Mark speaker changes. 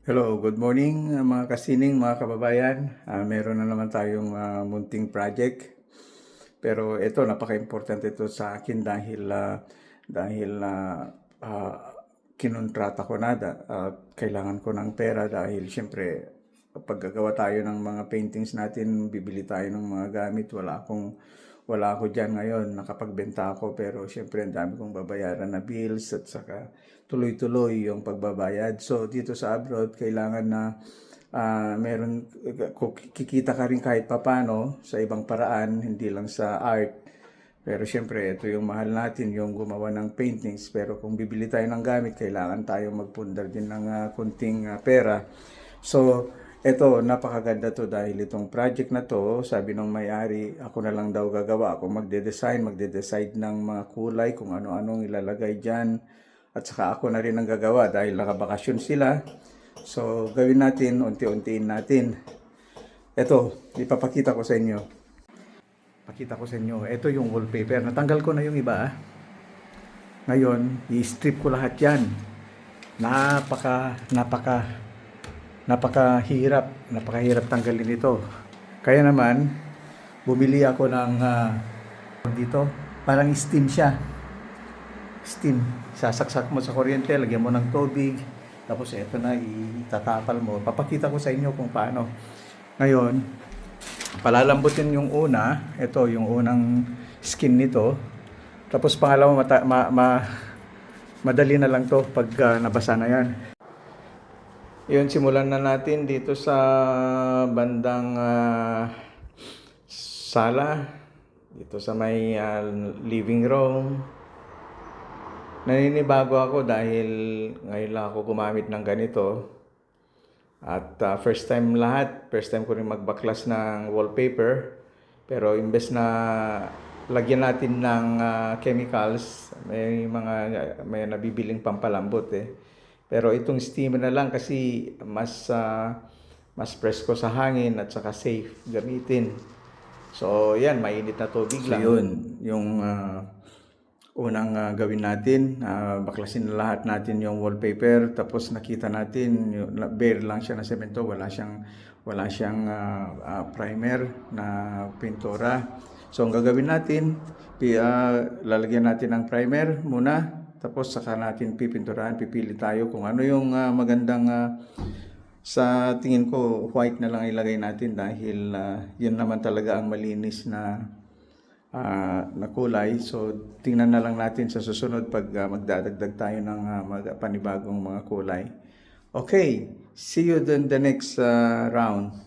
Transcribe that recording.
Speaker 1: Hello, good morning mga kasining, mga kababayan. Meron na naman tayong munting project. Pero ito, napaka-importante ito sa akin dahil kinontrata ko na. Kailangan ko ng pera dahil siyempre paggagawa tayo ng mga paintings natin, bibili tayo ng mga gamit. Wala ako dyan ngayon, nakapagbenta ako pero siyempre ang dami kong babayaran na bills at saka tuloy-tuloy yung pagbabayad. So dito sa abroad, kailangan na kikita ka rin kahit papano sa ibang paraan, hindi lang sa art. Pero siyempre, ito yung mahal natin, yung gumawa ng paintings. Pero kung bibili tayo ng gamit, kailangan tayo magpundar din ng kunting pera. So, ito, napakaganda to dahil itong project na to, sabi ng may-ari, ako na lang daw gagawa. Ako magde-decide ng mga kulay, kung ano-anong ilalagay dyan. At saka ako na rin ang gagawa dahil nakabakasyon sila. So, gawin natin, unti-untiin natin. Ito, ipapakita ko sa inyo. Pakita ko sa inyo. Ito yung wallpaper. Natanggal ko na yung iba. Ngayon, i-strip ko lahat yan. Napakahirap tanggalin ito. Kaya naman, bumili ako ng dito. Parang steam siya. Steam. Sasaksak mo sa kuryente, lagyan mo ng tubig. Tapos ito na, itatapal mo. Papakita ko sa inyo kung paano. Ngayon, palalambutin yung una. Ito, yung unang skin nito. Tapos pangalawa, madali na lang to pag nabasa na yan. Yun, simulan na natin dito sa bandang sala. Dito sa may living room. Naninibago ako dahil ngayon lang ako gumamit ng ganito. At first time ko rin magbaklas ng wallpaper. Pero imbes na lagyan natin ng chemicals, may nabibiling pampalambot eh. Pero itong steamer na lang kasi mas presko sa hangin at saka safe gamitin. So yan, mainit na tubig lang. So yun, yung unang gawin natin, baklasin na lahat natin yung wallpaper. Tapos nakita natin, bare lang siya na semento, wala siyang primer na pintura. So ang gagawin natin, lalagyan natin ng primer muna. Tapos saka natin pipinturahan, pipili tayo kung ano yung magandang sa tingin ko white na lang ilagay natin dahil yun naman talaga ang malinis na kulay. So tingnan na lang natin sa susunod pag magdadagdag tayo ng panibagong mga kulay. Okay, see you in the next round.